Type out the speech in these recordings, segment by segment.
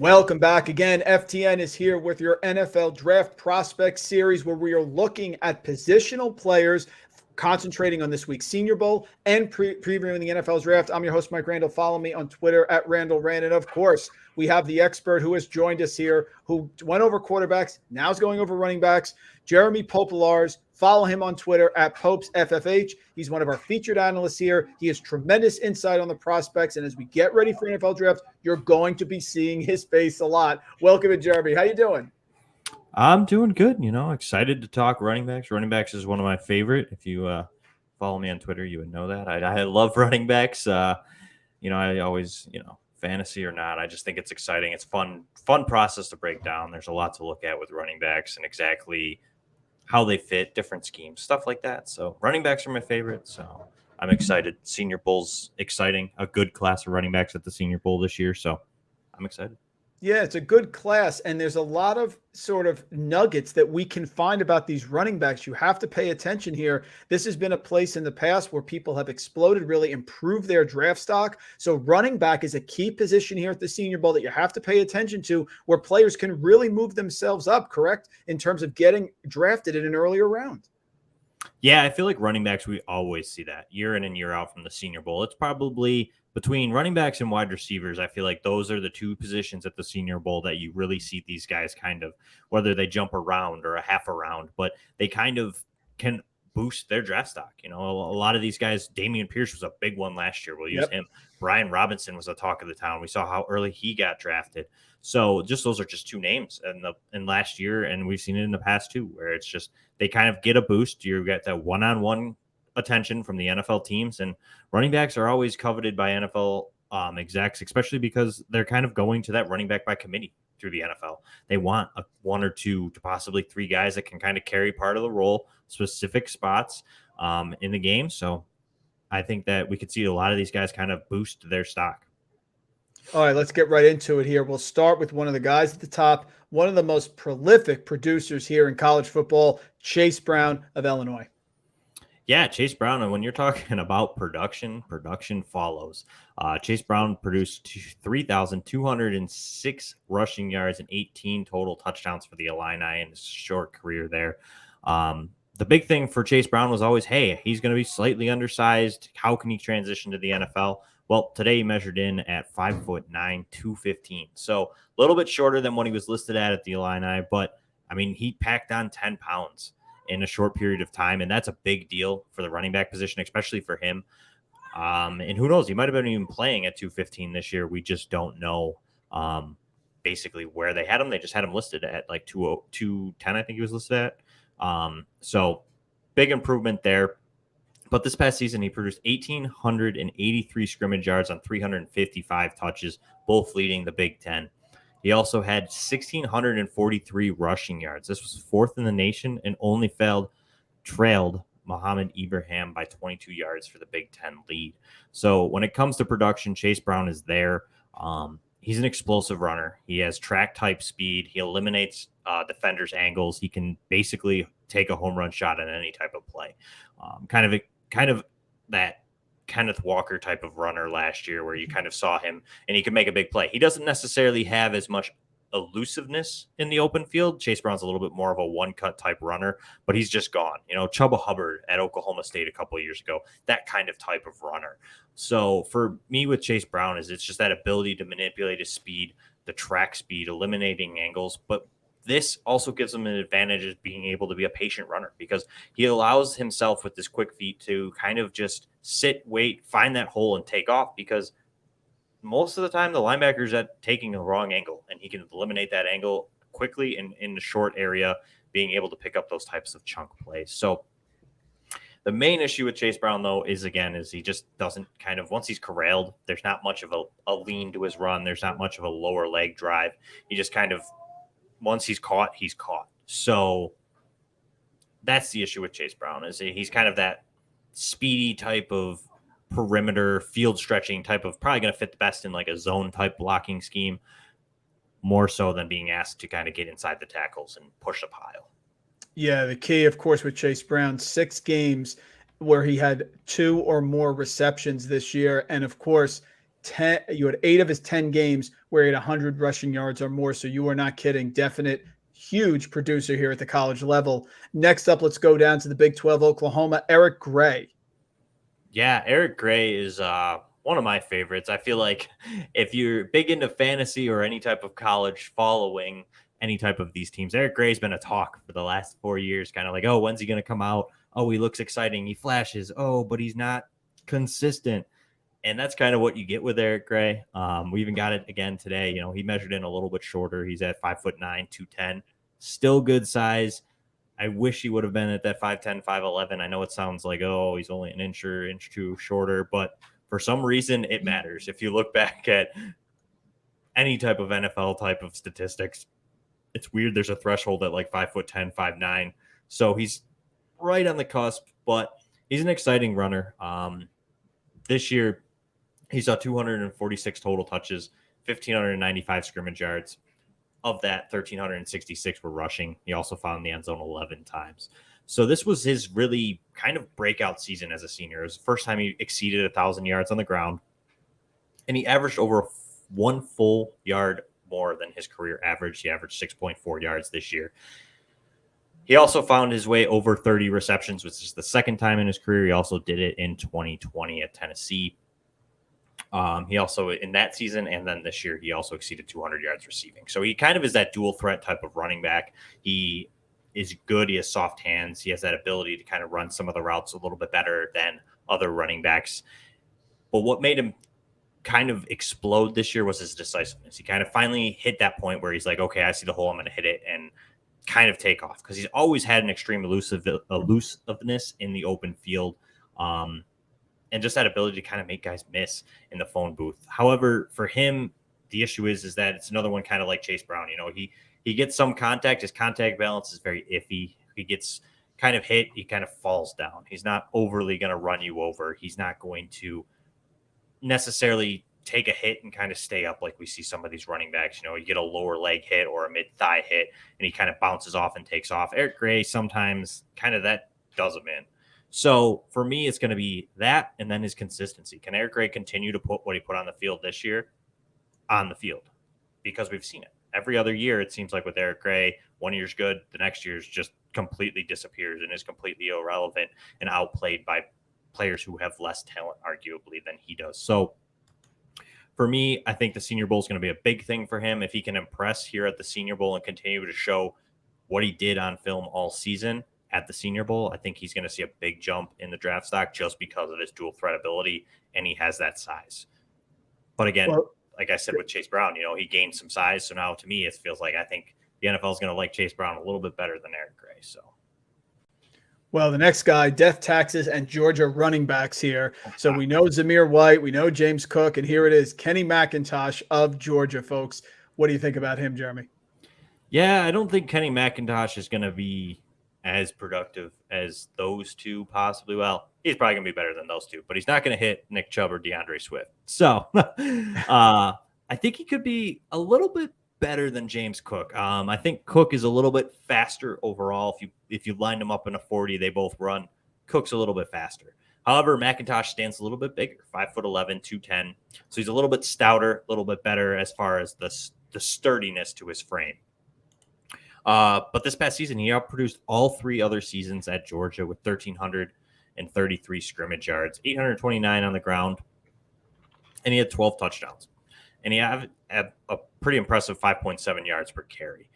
Welcome back again. FTN is here with your NFL Draft Prospect Series, where we are looking at positional players, concentrating on this week's Senior Bowl and previewing the NFL's draft. I'm your host, Mike Randle. Follow me on Twitter at RandleRand. And of course, we have the expert who has joined us here, who went over quarterbacks, now is going over running backs, Jeremy Popielarz. Follow him on Twitter at PopesFFH. He's one of our featured analysts here. He has tremendous insight on the prospects. And as we get ready for NFL draft, you're going to be seeing his face a lot. Welcome to Jeremy. How you doing? I'm doing good. Excited to talk running backs. Running backs is one of my favorite. If you follow me on Twitter, you would know that. I love running backs. I always, fantasy or not, I just think it's exciting. It's fun process to break down. There's a lot to look at with running backs and exactly how they fit, different schemes, stuff like that. So running backs are my favorite. So I'm excited. Senior Bowl's exciting. A good class of running backs at the Senior Bowl this year. So I'm excited. Yeah, it's a good class, and there's a lot of sort of nuggets that we can find about these running backs. You have to pay attention here. This has been a place in the past where people have exploded, really improved their draft stock. So running back is a key position here at the Senior Bowl that you have to pay attention to, where players can really move themselves up, correct, in terms of getting drafted in an earlier round. Yeah, I feel like running backs, we always see that year in and year out from the Senior Bowl. It's probably between running backs and wide receivers. I feel like those are the two positions at the Senior Bowl that you really see these guys kind of, whether they jump around or a half a round, but they kind of can boost their draft stock. A lot of these guys, Dameon Pierce was a big one last year. We'll use him. Brian Robinson was a talk of the town. We saw how early he got drafted. So those are just two names in last year, and we've seen it in the past too, where it's just they kind of get a boost. You get that one-on-one attention from the NFL teams, and running backs are always coveted by NFL execs, especially because they're kind of going to that running back by committee through the NFL. They want one or two to possibly three guys that can kind of carry part of the role, specific spots in the game. So I think that we could see a lot of these guys kind of boost their stock. All right, let's get right into it here. We'll start with one of the guys at the top, one of the most prolific producers here in college football, Chase Brown of Illinois. Yeah, Chase Brown. And when you're talking about production follows. Chase Brown produced 3,206 rushing yards and 18 total touchdowns for the Illini in his short career there. The big thing for Chase Brown was always, hey, he's going to be slightly undersized. How can he transition to the NFL? Well, today he measured in at 5'9", 215. So a little bit shorter than what he was listed at the Illini. But, I mean, he packed on 10 pounds in a short period of time, and that's a big deal for the running back position, especially for him. And who knows, he might have been even playing at 215 this year. We just don't know basically where they had him. They just had him listed at like 210, I think he was listed at. So big improvement there. But this past season, he produced 1,883 scrimmage yards on 355 touches, both leading the Big Ten. He also had 1,643 rushing yards. This was fourth in the nation and only trailed Mohamed Ibrahim by 22 yards for the Big Ten lead. So when it comes to production, Chase Brown is there. He's an explosive runner. He has track type speed. He eliminates defenders' angles. He can basically take a home run shot in any type of play. Kind of that Kenneth Walker type of runner last year where you kind of saw him and he could make a big play. He doesn't necessarily have as much elusiveness in the open field. Chase Brown's a little bit more of a one-cut type runner, but he's just gone. Chuba Hubbard at Oklahoma State a couple of years ago, that kind of type of runner. So for me with Chase Brown it's just that ability to manipulate his speed, the track speed, eliminating angles, but this also gives him an advantage of being able to be a patient runner because he allows himself with his quick feet to kind of just sit, wait, find that hole and take off because most of the time the linebacker's at taking a wrong angle and he can eliminate that angle quickly in the short area, being able to pick up those types of chunk plays. So the main issue with Chase Brown, though, is he just doesn't once he's corralled, there's not much of a lean to his run. There's not much of a lower leg drive. He just once he's caught, he's caught. So that's the issue with Chase Brown is he's kind of that speedy type of perimeter field stretching type of probably going to fit the best in like a zone type blocking scheme more so than being asked to kind of get inside the tackles and push a pile. Yeah, the key, of course, with Chase Brown, 6 games where he had 2 or more receptions this year. And, of course, 8 of his 10 games where he had 100 rushing yards or more. So you are not kidding. Definite huge producer here at the college level. Next up, let's go down to the Big 12, Oklahoma, Eric Gray. Yeah, Eric Gray is one of my favorites. I feel like if you're big into fantasy or any type of college following any type of these teams, Eric Gray's been a talk for the last 4 years, kind of like, oh, when's he going to come out? Oh, he looks exciting. He flashes. Oh, but he's not consistent. And that's kind of what you get with Eric Gray. We even got it again today. He measured in a little bit shorter. He's at 5'9", 210, still good size. I wish he would have been at that 5'10", 5'11". I know it sounds like, oh, he's only an inch or inch two shorter, but for some reason it matters. If you look back at any type of NFL type of statistics, it's weird. There's a threshold at like 5'10", 5'9". So he's right on the cusp, but he's an exciting runner. This year, he saw 246 total touches, 1,595 scrimmage yards. Of that, 1,366 were rushing. He also found the end zone 11 times. So this was his really kind of breakout season as a senior. It was the first time he exceeded 1,000 yards on the ground. And he averaged over 1 full yard more than his career average. He averaged 6.4 yards this year. He also found his way over 30 receptions, which is the second time in his career. He also did it in 2020 at Tennessee. He also, in that season and then this year, he also exceeded 200 yards receiving. So he kind of is that dual threat type of running back. He is good. He has soft hands. He has that ability to kind of run some of the routes a little bit better than other running backs. But what made him kind of explode this year was his decisiveness. He kind of finally hit that point where he's like, okay, I see the hole. I'm going to hit it and kind of take off, because he's always had an extreme elusiveness in the open field. And just that ability to kind of make guys miss in the phone booth. However, for him, the issue is that it's another one kind of like Chase Brown. He gets some contact. His contact balance is very iffy. He gets kind of hit. He kind of falls down. He's not overly going to run you over. He's not going to necessarily take a hit and kind of stay up like we see some of these running backs. You get a lower leg hit or a mid-thigh hit, and he kind of bounces off and takes off. Eric Gray, sometimes kind of that does him in. So for me, it's going to be that and then his consistency. Can Eric Gray continue to put what he put on the field this year on the field? Because we've seen it. Every other year, it seems like with Eric Gray, 1 year's good, the next year's just completely disappears and is completely irrelevant and outplayed by players who have less talent, arguably, than he does. So for me, I think the Senior Bowl is going to be a big thing for him. If he can impress here at the Senior Bowl and continue to show what he did on film all season at the Senior Bowl, I think he's going to see a big jump in the draft stock just because of his dual threat ability, and he has that size. But again, like I said with Chase Brown, he gained some size. So now to me, it feels like I think the NFL is going to like Chase Brown a little bit better than Eric Gray. So, well, the next guy, death taxes and Georgia running backs here. So we know Zamir White, we know James Cook, and here it is, Kenny McIntosh of Georgia, folks. What do you think about him, Jeremy? Yeah, I don't think Kenny McIntosh is going to be as productive as those two possibly. Well, he's probably going to be better than those two, but he's not going to hit Nick Chubb or DeAndre Swift. So I think he could be a little bit better than James Cook. I think Cook is a little bit faster overall. If you lined them up in a 40, they both run. Cook's a little bit faster. However, McIntosh stands a little bit bigger, 5'11", 210. So he's a little bit stouter, a little bit better as far as the sturdiness to his frame. But this past season, he outproduced all 3 other seasons at Georgia with 1,333 scrimmage yards, 829 on the ground, and he had 12 touchdowns. And he had a pretty impressive 5.7 yards per carry.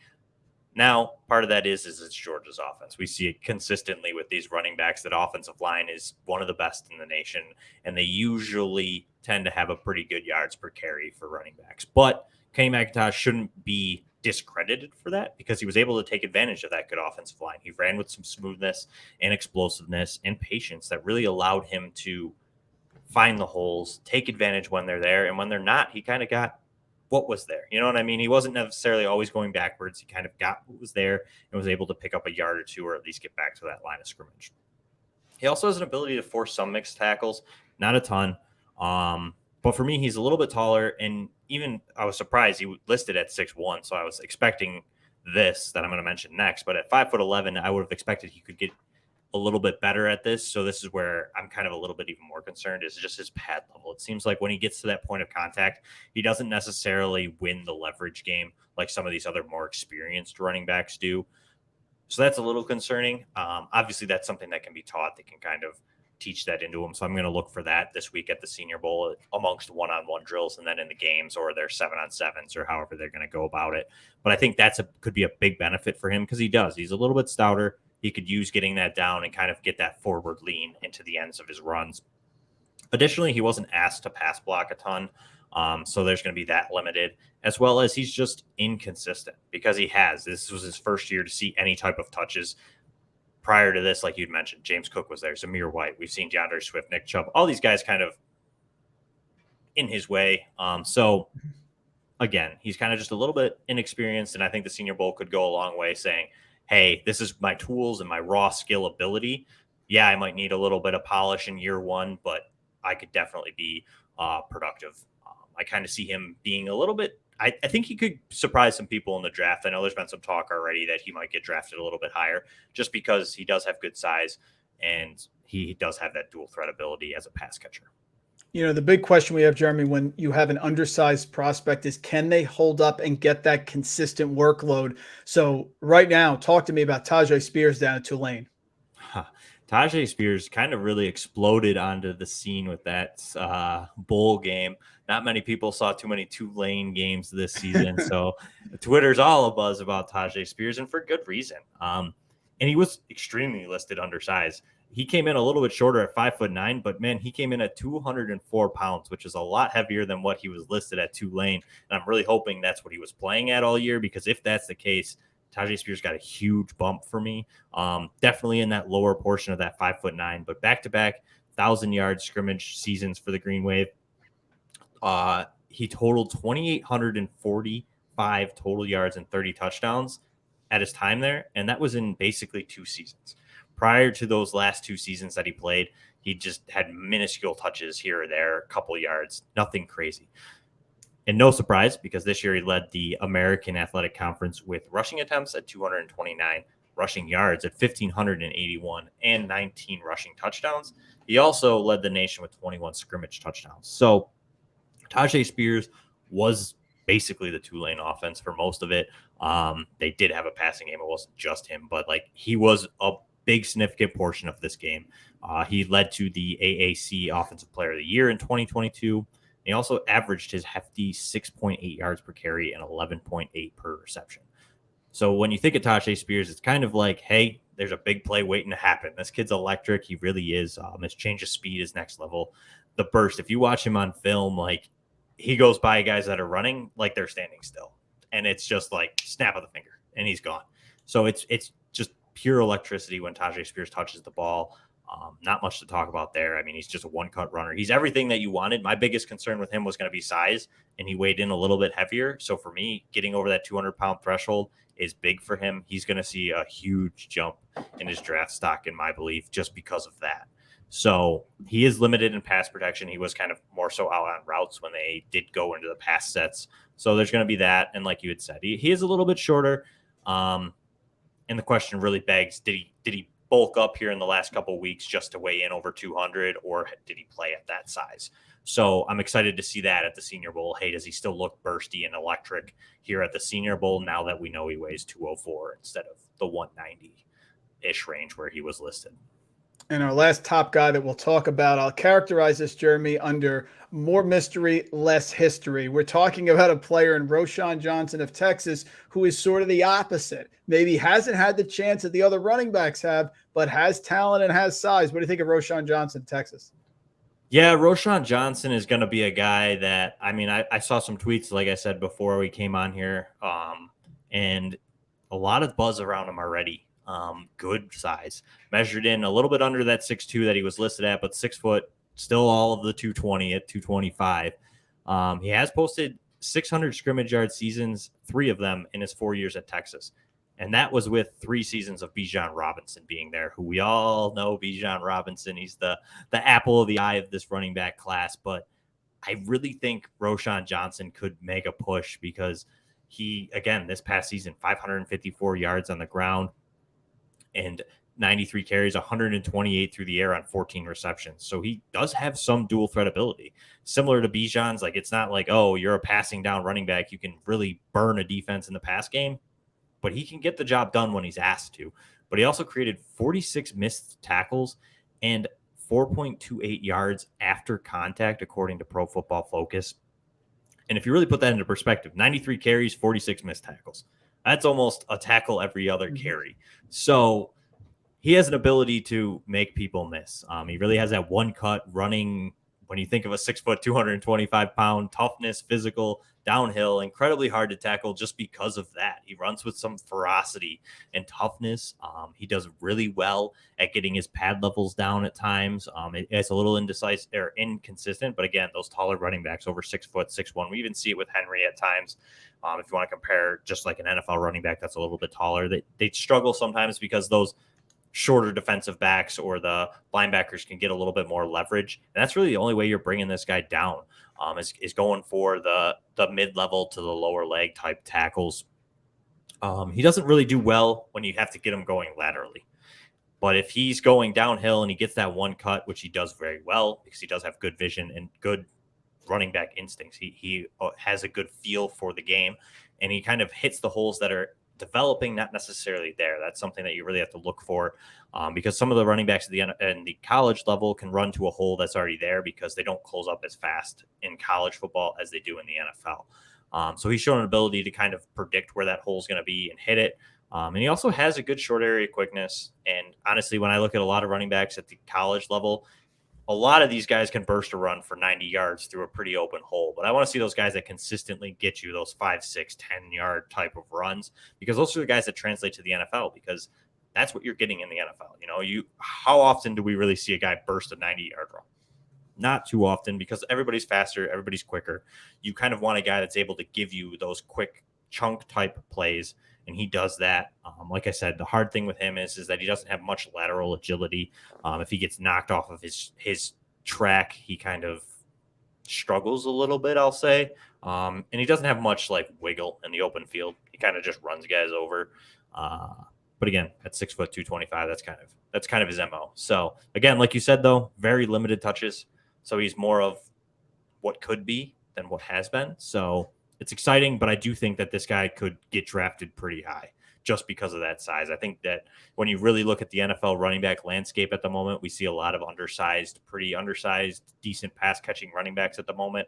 Now, part of that is it's Georgia's offense. We see it consistently with these running backs. That offensive line is one of the best in the nation, and they usually tend to have a pretty good yards per carry for running backs. But Kenny McIntosh shouldn't be discredited for that, because he was able to take advantage of that good offensive line. He ran with some smoothness and explosiveness and patience that really allowed him to find the holes, take advantage when they're there, and when they're not, he kind of got what was there. You know what I mean? He wasn't necessarily always going backwards. He kind of got what was there and was able to pick up a yard or two, or at least get back to that line of scrimmage. He also has an ability to force some mixed tackles, not a ton. But for me, he's a little bit taller, and even I was surprised he listed at 6'1", so I was expecting this that I'm going to mention next. But at 5'11", I would have expected he could get a a little bit better at this. So this is where I'm kind of a little bit even more concerned, is just his pad level. It seems like when he gets to that point of contact, he doesn't necessarily win the leverage game like some of these other more experienced running backs do. So that's a little concerning. Obviously, that's something that can be taught. They can kind of teach that into him. So I'm going to look for that this week at the Senior Bowl amongst one-on-one drills and then in the games or their 7-on-7s or however they're going to go about it. But I think could be a big benefit for him because he does. He's a little bit stouter. He could use getting that down and kind of get that forward lean into the ends of his runs. Additionally, he wasn't asked to pass block a ton. So there's going to be that limited, as well as he's just inconsistent because this was his first year to see any type of touches. Prior to this, like you'd mentioned, James Cook was there, Zamir White. We've seen DeAndre Swift, Nick Chubb, all these guys kind of in his way. So again, he's kind of just a little bit inexperienced. And I think the Senior Bowl could go a long way saying, hey, this is my tools and my raw skill ability. Yeah, I might need a little bit of polish in year one, but I could definitely be productive. I kind of see him being a little bit, I think he could surprise some people in the draft. I know there's been some talk already that he might get drafted a little bit higher just because he does have good size and he does have that dual threat ability as a pass catcher. The big question we have, Jeremy, when you have an undersized prospect is, can they hold up and get that consistent workload? So right now, talk to me about Tyjae Spears down at Tulane. Tyjae Spears kind of really exploded onto the scene with that bowl game. Not many people saw too many Tulane games this season. So Twitter's all abuzz about Tyjae Spears, and for good reason. And he was extremely listed undersized. He came in a little bit shorter at 5'9", but man, he came in at 204 pounds, which is a lot heavier than what he was listed at Tulane. And I'm really hoping that's what he was playing at all year, because if that's the case, Tyjae Spears got a huge bump for me. Definitely in that lower portion of that 5'9", but back-to-back 1,000-yard scrimmage seasons for the Green Wave. He totaled 2,845 total yards and 30 touchdowns at his time there, and that was in basically 2 seasons. Prior to those last 2 seasons that he played, he just had minuscule touches here or there, a couple yards, nothing crazy. And no surprise, because this year he led the American Athletic Conference with rushing attempts at 229, rushing yards at 1,581, and 19 rushing touchdowns. He also led the nation with 21 scrimmage touchdowns. So Tyjae Spears was basically the Tulane offense for most of it. They did have a passing game. It wasn't just him, but he was a big significant portion of this game. He led to the AAC Offensive Player of the Year in 2022. He also averaged his hefty 6.8 yards per carry and 11.8 per reception. So when you think of Tyjae Spears, it's kind of like, hey, there's a big play waiting to happen. This kid's electric. He really is. His change of speed is next level. The burst, if you watch him on film, he goes by guys that are running like they're standing still. And it's just like snap of the finger and he's gone. So it's just pure electricity when Tyjae Spears touches the ball. Not much to talk about there. I mean, he's just a one-cut runner. He's everything that you wanted. My biggest concern with him was going to be size, and he weighed in a little bit heavier. So for me, getting over that 200-pound threshold is big for him. He's going to see a huge jump in his draft stock, in my belief, just because of that. So he is limited in pass protection. He was kind of more so out on routes when they did go into the pass sets. So there's going to be that. And like you had said, he is a little bit shorter. And the question really begs, did he bulk up here in the last couple of weeks just to weigh in over 200, or did he play at that size? So I'm excited to see that at the Senior Bowl. Hey, does he still look bursty and electric here at the Senior Bowl now that we know he weighs 204 instead of the 190-ish range where he was listed? And our last top guy that we'll talk about, I'll characterize this, Jeremy, under more mystery, less history. We're talking about a player in Roschon Johnson of Texas who is sort of the opposite. Maybe hasn't had the chance that the other running backs have, but has talent and has size. What do you think of Roschon Johnson, Texas? Yeah, Roschon Johnson is going to be a guy that, I saw some tweets, like I said, before we came on here, and a lot of buzz around him already. Good size, measured in a little bit under that 6'2" that he was listed at, but 6 foot, still all of the 220 at 225. He has posted 600 scrimmage yard seasons, 3 of them in his 4 years at Texas. And that was with 3 seasons of Bijan Robinson being there, who we all know Bijan Robinson. He's the apple of the eye of this running back class. But I really think Roschon Johnson could make a push because he, again, this past season, 554 yards on the ground. And 93 carries, 128 through the air on 14 receptions. So he does have some dual threat ability. Similar to Bijan's, like it's not like, oh, you're a passing down running back. You can really burn a defense in the pass game, but he can get the job done when he's asked to. But he also created 46 missed tackles and 4.28 yards after contact, according to Pro Football Focus. And if you really put that into perspective, 93 carries, 46 missed tackles. That's almost a tackle every other carry. So he has an ability to make people miss. He really has that one cut running. When you think of a 6 foot, 225 pound toughness, physical, downhill, incredibly hard to tackle just because of that. He runs with some ferocity and toughness. He does really well at getting his pad levels down at times. It's a little indecisive or inconsistent, but again, those taller running backs over 6 foot, 6'1", we even see it with Henry at times. If you want to compare just like an NFL running back that's a little bit taller, they struggle sometimes because those shorter defensive backs or the linebackers can get a little bit more leverage. And that's really the only way you're bringing this guy down is going for the mid-level to the lower leg type tackles. He doesn't really do well when you have to get him going laterally. But if he's going downhill and he gets that one cut, which he does very well because he does have good vision and good running back instincts, he has a good feel for the game, and he kind of hits the holes that are developing, not necessarily there. That's something that you really have to look for because some of the running backs at the college level can run to a hole that's already there because they don't close up as fast in college football as they do in the NFL. So he's shown an ability to kind of predict where that hole is going to be and hit it. And he also has a good short area quickness. And honestly, when I look at a lot of running backs at the college level, a lot of these guys can burst a run for 90 yards through a pretty open hole. But I want to see those guys that consistently get you those 5, 6, 10-yard type of runs because those are the guys that translate to the NFL because that's what you're getting in the NFL. How often do we really see a guy burst a 90-yard run? Not too often because everybody's faster, everybody's quicker. You kind of want a guy that's able to give you those quick chunk type plays, and he does that. Like I said, the hard thing with him is that he doesn't have much lateral agility. If he gets knocked off of his track, he kind of struggles a little bit, I'll say. And he doesn't have much like wiggle in the open field. He kind of just runs guys over. But again, at 6 foot 225, that's kind of his MO. So again, like you said, though, very limited touches. So he's more of what could be than what has been. So it's exciting, but I do think that this guy could get drafted pretty high just because of that size. I think that when you really look at the NFL running back landscape at the moment, we see a lot of pretty undersized, decent pass catching running backs at the moment.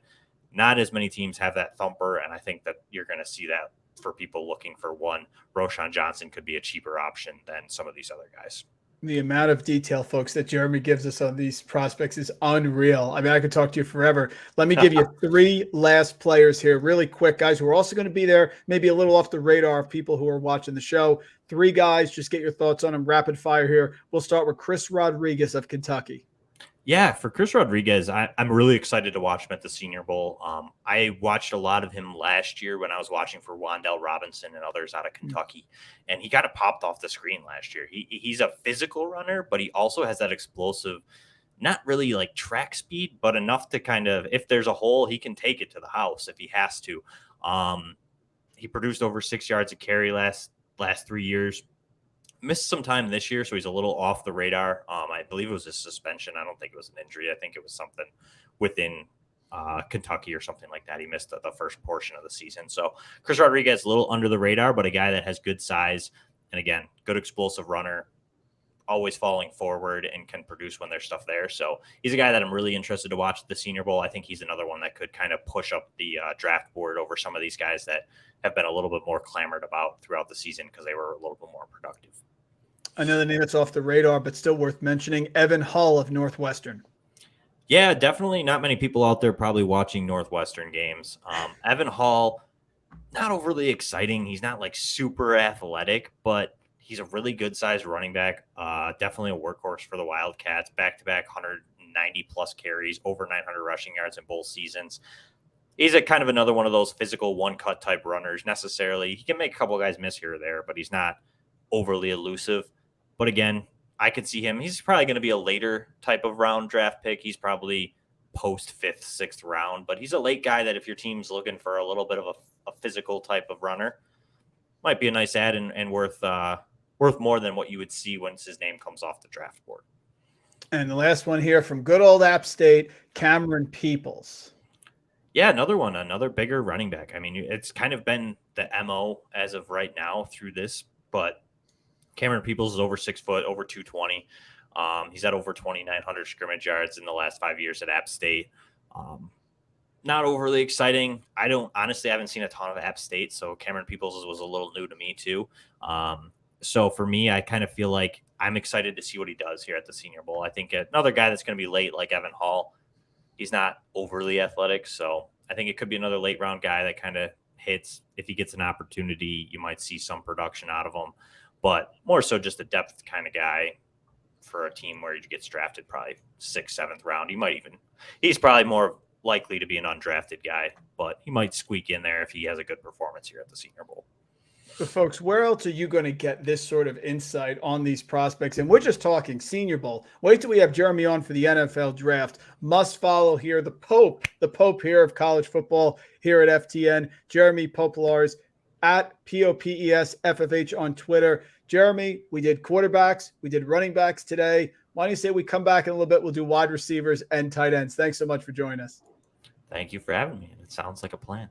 Not as many teams have that thumper, and I think that you're going to see that for people looking for one. Roschon Johnson could be a cheaper option than some of these other guys. The amount of detail, folks, that Jeremy gives us on these prospects is unreal. I mean, I could talk to you forever. Let me give you 3 last players here really quick, guys, who are also going to be there, maybe a little off the radar of people who are watching the show. 3 guys, just get your thoughts on them rapid fire here. We'll start with Chris Rodriguez of Kentucky. Yeah, for Chris Rodriguez, I'm really excited to watch him at the Senior Bowl. I watched a lot of him last year when I was watching for Wan'Dale Robinson and others out of Kentucky, and he kind of popped off the screen last year. He's a physical runner, but he also has that explosive, not really like track speed, but enough to kind of, if there's a hole, he can take it to the house if he has to. He produced over 6 yards a carry last 3 years. Missed some time this year, so he's a little off the radar. I believe it was a suspension. I don't think it was an injury. I think it was something within Kentucky or something like that. He missed the first portion of the season. So Chris Rodriguez, a little under the radar, but a guy that has good size. And again, good explosive runner, always falling forward and can produce when there's stuff there. So he's a guy that I'm really interested to watch at the Senior Bowl. I think he's another one that could kind of push up the draft board over some of these guys that have been a little bit more clamored about throughout the season because they were a little bit more productive. Another name that's off the radar, but still worth mentioning, Evan Hull of Northwestern. Yeah, definitely not many people out there probably watching Northwestern games. Evan Hull, not overly exciting. He's not like super athletic, but he's a really good sized running back. Definitely a workhorse for the Wildcats. Back-to-back 190-plus carries, over 900 rushing yards in both seasons. He's a kind of another one of those physical one-cut type runners necessarily. He can make a couple of guys miss here or there, but he's not overly elusive. But again, I could see him. He's probably going to be a later type of round draft pick. He's probably post 5th, 6th round, but he's a late guy that if your team's looking for a little bit of a physical type of runner, might be a nice ad and worth worth more than what you would see once his name comes off the draft board. And the last one here from good old App State, Cameron Peoples. Yeah, another bigger running back. I mean, it's kind of been the MO as of right now through this, but Cameron Peoples is over 6 foot, over 220. He's had over 2,900 scrimmage yards in the last 5 years at App State. Not overly exciting. I haven't seen a ton of App State, so Cameron Peoples was a little new to me too. So for me, I kind of feel like I'm excited to see what he does here at the Senior Bowl. I think another guy that's going to be late, like Evan Hall, he's not overly athletic, so I think it could be another late round guy that kind of hits. If he gets an opportunity, you might see some production out of him, but more so just a depth kind of guy for a team where he gets drafted probably 6th, 7th round. He's probably more likely to be an undrafted guy, but he might squeak in there if he has a good performance here at the Senior Bowl. So folks, where else are you going to get this sort of insight on these prospects? And we're just talking Senior Bowl. Wait till we have Jeremy on for the NFL draft. Must follow here. The Pope here of college football here at FTN. Jeremy Popielarz at POPESFFH on Twitter. Jeremy, we did quarterbacks. We did running backs today. Why don't you say we come back in a little bit? We'll do wide receivers and tight ends. Thanks so much for joining us. Thank you for having me. It sounds like a plan.